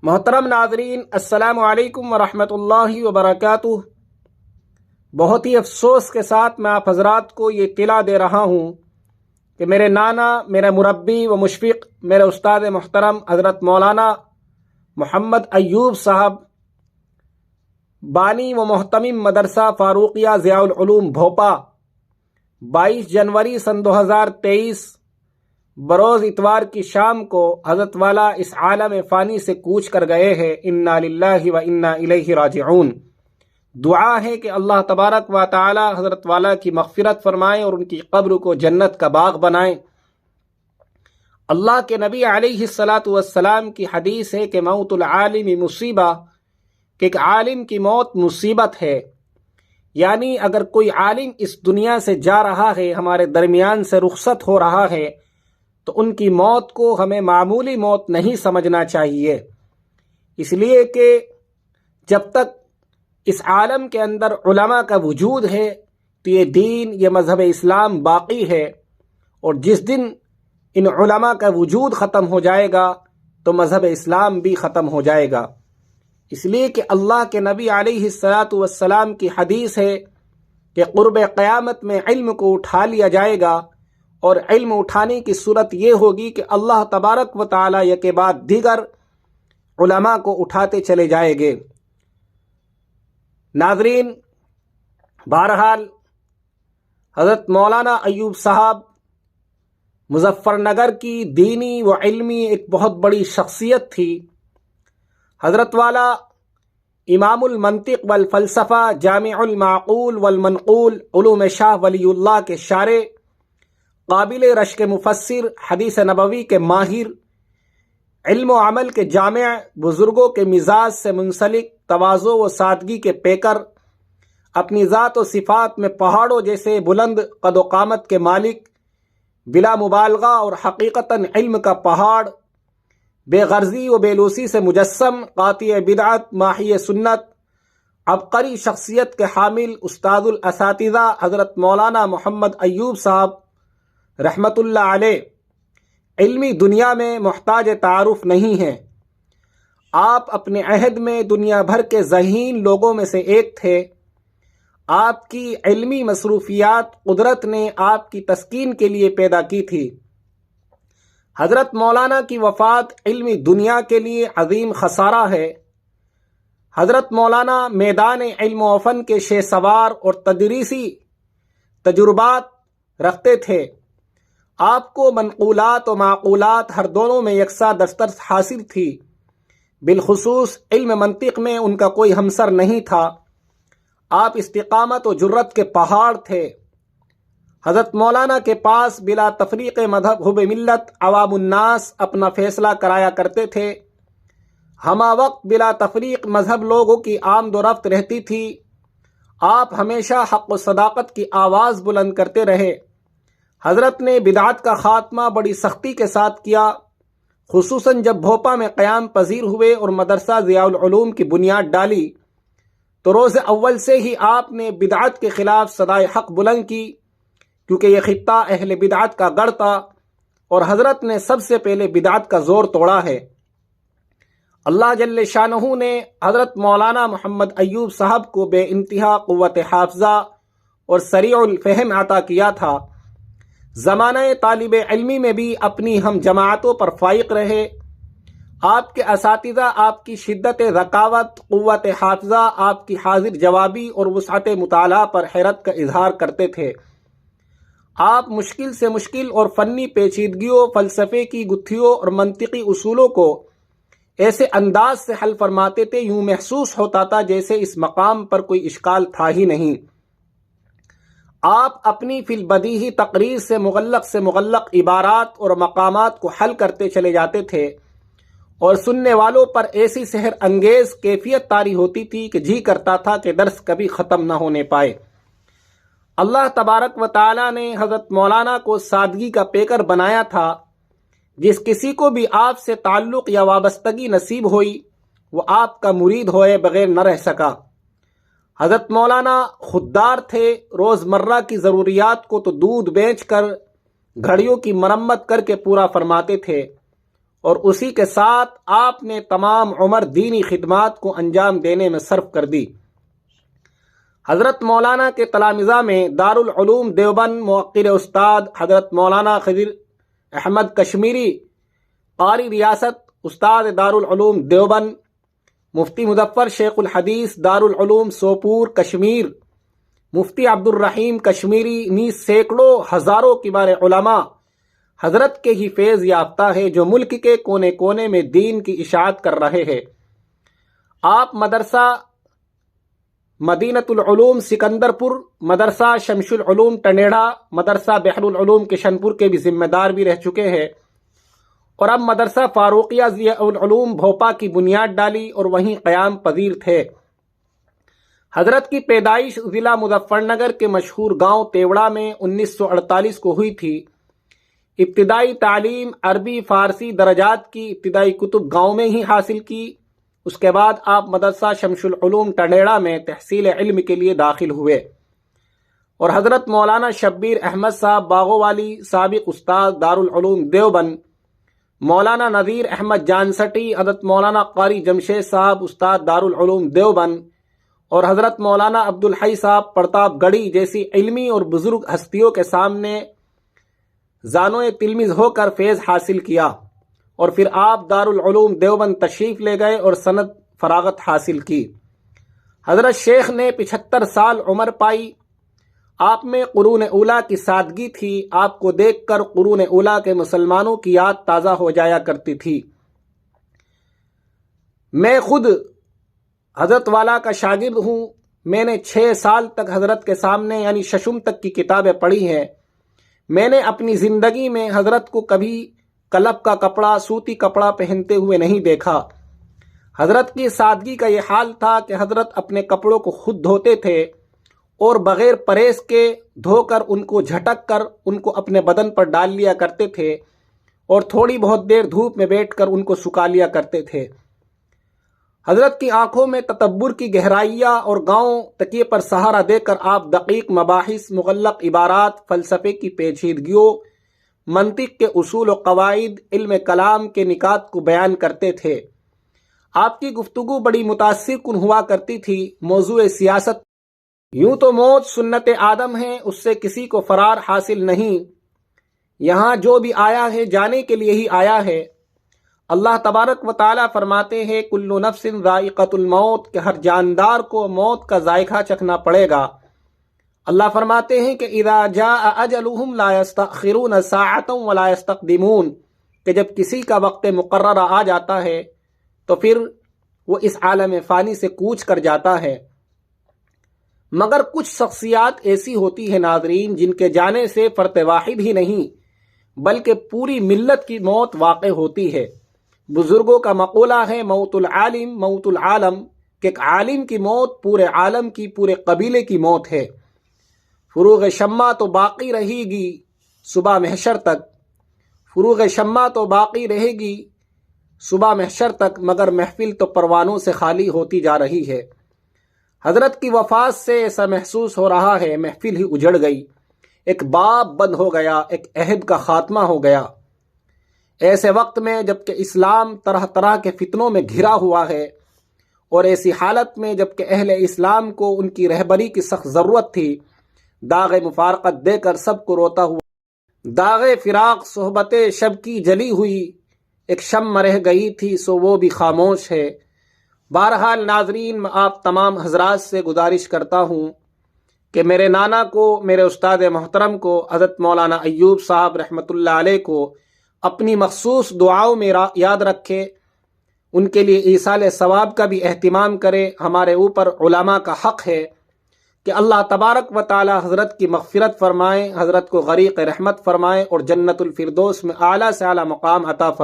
محترم ناظرین، السلام علیکم ورحمۃ اللہ وبرکاتہ۔ بہت ہی افسوس کے ساتھ میں آپ حضرات کو یہ اطلاع دے رہا ہوں کہ میرے نانا، میرے مربی و مشفق، میرے استاد محترم حضرت مولانا محمد ایوب صاحب، بانی و محتمم مدرسہ فاروقیہ ضیاء العلوم بھوپا، 22 جنوری سن 2023 بروز اتوار کی شام کو حضرت والا اس عالم فانی سے کوچ کر گئے ہیں۔ انا للہ و انا الیہ راجعون۔ دعا ہے کہ اللہ تبارک و تعالی حضرت والا کی مغفرت فرمائیں اور ان کی قبر کو جنت کا باغ بنائیں۔ اللہ کے نبی علیہ الصلاۃ والسلام کی حدیث ہے کہ موت العالم مصیبہ، کہ ایک عالم کی موت مصیبت ہے۔ یعنی اگر کوئی عالم اس دنیا سے جا رہا ہے، ہمارے درمیان سے رخصت ہو رہا ہے، تو ان کی موت کو ہمیں معمولی موت نہیں سمجھنا چاہیے، اس لیے کہ جب تک اس عالم کے اندر علماء کا وجود ہے تو یہ دین، یہ مذہب اسلام باقی ہے، اور جس دن ان علماء کا وجود ختم ہو جائے گا تو مذہب اسلام بھی ختم ہو جائے گا۔ اس لیے کہ اللہ کے نبی علیہ الصلاۃ والسلام کی حدیث ہے کہ قرب قیامت میں علم کو اٹھا لیا جائے گا، اور علم اٹھانے کی صورت یہ ہوگی کہ اللہ تبارک و تعالی یک کے بعد دیگر علماء کو اٹھاتے چلے جائیں گے۔ ناظرین، بہرحال حضرت مولانا ایوب صاحب مظفر نگر کی دینی و علمی ایک بہت بڑی شخصیت تھی۔ حضرت والا امام المنطق والفلسفہ، جامع المعقول والمنقول، علوم شاہ ولی اللہ کے شارع، قابل رشک مفسر، حدیث نبوی کے ماہر، علم و عمل کے جامع، بزرگوں کے مزاج سے منسلک، تواضع و سادگی کے پیکر، اپنی ذات و صفات میں پہاڑوں جیسے بلند قد و قامت کے مالک، بلا مبالغہ اور حقیقتاً علم کا پہاڑ، بے غرضی و بے لوسی سے مجسم، قاطع بدعت، ماحی سنت، عبقری شخصیت کے حامل استاد الاساتذہ حضرت مولانا محمد ایوب صاحب رحمت اللہ علیہ علمی دنیا میں محتاج تعارف نہیں ہیں۔ آپ اپنے عہد میں دنیا بھر کے ذہین لوگوں میں سے ایک تھے۔ آپ کی علمی مصروفیات قدرت نے آپ کی تسکین کے لیے پیدا کی تھی۔ حضرت مولانا کی وفات علمی دنیا کے لیے عظیم خسارہ ہے۔ حضرت مولانا میدان علم و فن کے شہ سوار اور تدریسی تجربات رکھتے تھے۔ آپ کو منقولات و معقولات ہر دونوں میں یکساں دسترس حاصل تھی۔ بالخصوص علم منطق میں ان کا کوئی ہمسر نہیں تھا۔ آپ استقامت و جرت کے پہاڑ تھے۔ حضرت مولانا کے پاس بلا تفریق مذہب ملت عوام الناس اپنا فیصلہ کرایا کرتے تھے۔ ہمہ وقت بلا تفریق مذہب لوگوں کی آمد و رفت رہتی تھی۔ آپ ہمیشہ حق و صداقت کی آواز بلند کرتے رہے۔ حضرت نے بدعت کا خاتمہ بڑی سختی کے ساتھ کیا، خصوصاً جب بھوپا میں قیام پذیر ہوئے اور مدرسہ ضیاء العلوم کی بنیاد ڈالی تو روز اول سے ہی آپ نے بدعت کے خلاف صدائے حق بلند کی، کیونکہ یہ خطہ اہل بدعت کا گڑھ تھا اور حضرت نے سب سے پہلے بدعت کا زور توڑا ہے۔ اللہ جل شانہ نے حضرت مولانا محمد ایوب صاحب کو بے انتہا قوت حافظہ اور سریع الفہم عطا کیا تھا۔ زمانہ طالب علمی میں بھی اپنی ہم جماعتوں پر فائق رہے۔ آپ کے اساتذہ آپ کی شدت ذکاوت، قوت حافظہ، آپ کی حاضر جوابی اور وسعت مطالعہ پر حیرت کا اظہار کرتے تھے۔ آپ مشکل سے مشکل اور فنی پیچیدگیوں، فلسفے کی گتھیوں اور منطقی اصولوں کو ایسے انداز سے حل فرماتے تھے، یوں محسوس ہوتا تھا جیسے اس مقام پر کوئی اشکال تھا ہی نہیں۔ آپ اپنی فی البدیہی تقریر سے مغلق عبارات اور مقامات کو حل کرتے چلے جاتے تھے، اور سننے والوں پر ایسی سحر انگیز کیفیت طاری ہوتی تھی کہ جی کرتا تھا کہ درس کبھی ختم نہ ہونے پائے۔ اللہ تبارک و تعالی نے حضرت مولانا کو سادگی کا پیکر بنایا تھا۔ جس کسی کو بھی آپ سے تعلق یا وابستگی نصیب ہوئی وہ آپ کا مرید ہوئے بغیر نہ رہ سکا۔ حضرت مولانا خوددار تھے۔ روزمرہ کی ضروریات کو تو دودھ بیچ کر، گھڑیوں کی مرمت کر کے پورا فرماتے تھے، اور اسی کے ساتھ آپ نے تمام عمر دینی خدمات کو انجام دینے میں صرف کر دی۔ حضرت مولانا کے تلامذہ میں دارالعلوم دیوبند موقر استاد حضرت مولانا خضر احمد کشمیری، قاری ریاست استاد دارالعلوم دیوبند، مفتی مظفر شیخ الحدیث دارالعلوم سوپور کشمیر، مفتی عبد الرحیم کشمیری، نیز سینکڑوں ہزاروں کبار علماء حضرت کے ہی فیض یافتہ ہے جو ملک کے کونے کونے میں دین کی اشاعت کر رہے ہیں۔ آپ مدرسہ مدینۃ العلوم سکندرپور، مدرسہ شمس العلوم ٹنیڑا، مدرسہ بحر العلوم کشن پور کے بھی ذمہ دار بھی رہ چکے ہیں، اور اب مدرسہ فاروقیہ ضیاء العلوم بھوپا کی بنیاد ڈالی اور وہیں قیام پذیر تھے۔ حضرت کی پیدائش ضلع مظفر نگر کے مشہور گاؤں تیوڑا میں 1948 کو ہوئی تھی۔ ابتدائی تعلیم عربی فارسی درجات کی ابتدائی کتب گاؤں میں ہی حاصل کی۔ اس کے بعد آپ مدرسہ شمس العلوم ٹنیڑا میں تحصیل علم کے لیے داخل ہوئے، اور حضرت مولانا شبیر احمد صاحب باغووالی سابق استاد دارالعلوم دیوبند، مولانا نذیر احمد جانسٹی، حضرت مولانا قاری جمشید صاحب استاد دارالعلوم دیوبند، اور حضرت مولانا عبدالحی صاحب پرتاپ گڑھی جیسی علمی اور بزرگ ہستیوں کے سامنے زانو تلمیذ ہو کر فیض حاصل کیا، اور پھر آپ دارالعلوم دیوبند تشریف لے گئے اور سند فراغت حاصل کی۔ حضرت شیخ نے 75 سال عمر پائی۔ آپ میں قرون اولیٰ کی سادگی تھی، آپ کو دیکھ کر قرون اولیٰ کے مسلمانوں کی یاد تازہ ہو جایا کرتی تھی۔ میں خود حضرت والا کا شاگرد ہوں۔ میں نے 6 سال تک حضرت کے سامنے یعنی ششم تک کی کتابیں پڑھی ہیں۔ میں نے اپنی زندگی میں حضرت کو کبھی کلب کا کپڑا، سوتی کپڑا پہنتے ہوئے نہیں دیکھا۔ حضرت کی سادگی کا یہ حال تھا کہ حضرت اپنے کپڑوں کو خود دھوتے تھے اور بغیر پریس کے دھو کر ان کو جھٹک کر ان کو اپنے بدن پر ڈال لیا کرتے تھے، اور تھوڑی بہت دیر دھوپ میں بیٹھ کر ان کو سکھا لیا کرتے تھے۔ حضرت کی آنکھوں میں تدبر کی گہرائیاں اور گاؤں تکیے پر سہارا دے کر آپ دقیق مباحث، مغلق عبارات، فلسفے کی پیچیدگیوں، منطق کے اصول و قواعد، علم کلام کے نکات کو بیان کرتے تھے۔ آپ کی گفتگو بڑی متاثر کن ہوا کرتی تھی۔ موضوع سیاست، یوں تو موت سنت آدم ہے، اس سے کسی کو فرار حاصل نہیں۔ یہاں جو بھی آیا ہے جانے کے لیے ہی آیا ہے۔ اللہ تبارک و تعالیٰ فرماتے ہیں کل نفس ذائقۃ الموت، کہ ہر جاندار کو موت کا ذائقہ چکھنا پڑے گا۔ اللہ فرماتے ہیں کہ اذا جاء اجلهم لا يستأخرون ساعة ولا يستقدمون، کہ جب کسی کا وقت مقررہ آ جاتا ہے تو پھر وہ اس عالم فانی سے کوچ کر جاتا ہے۔ مگر کچھ شخصیات ایسی ہوتی ہیں ناظرین جن کے جانے سے فرد واحد ہی نہیں بلکہ پوری ملت کی موت واقع ہوتی ہے۔ بزرگوں کا مقولہ ہے موت العالم موت العالم، کہ ایک عالم کی موت پورے عالم کی، پورے قبیلے کی موت ہے۔ فروغ شمع تو باقی رہے گی صبح محشر تک، فروغ شمع تو باقی رہے گی صبح محشر تک، مگر محفل تو پروانوں سے خالی ہوتی جا رہی ہے۔ حضرت کی وفات سے ایسا محسوس ہو رہا ہے محفل ہی اجڑ گئی، ایک باب بند ہو گیا، ایک عہد کا خاتمہ ہو گیا۔ ایسے وقت میں جب کہ اسلام طرح طرح کے فتنوں میں گھرا ہوا ہے، اور ایسی حالت میں جب کہ اہل اسلام کو ان کی رہبری کی سخت ضرورت تھی، داغ مفارقت دے کر سب کو روتا ہوا، داغ فراق صحبت شب کی جلی ہوئی ایک شمع رہ گئی تھی سو وہ بھی خاموش ہے۔ بہرحال ناظرین، میں آپ تمام حضرات سے گزارش کرتا ہوں کہ میرے نانا کو، میرے استاد محترم کو، حضرت مولانا ایوب صاحب رحمۃ اللہ علیہ کو اپنی مخصوص دعاؤں میں یاد رکھے، ان کے لیے ایصال ثواب کا بھی اہتمام کرے۔ ہمارے اوپر علماء کا حق ہے کہ اللہ تبارک و تعالی حضرت کی مغفرت فرمائیں، حضرت کو غریق رحمت فرمائیں اور جنت الفردوس میں اعلیٰ سے اعلیٰ مقام عطا فرمائیں۔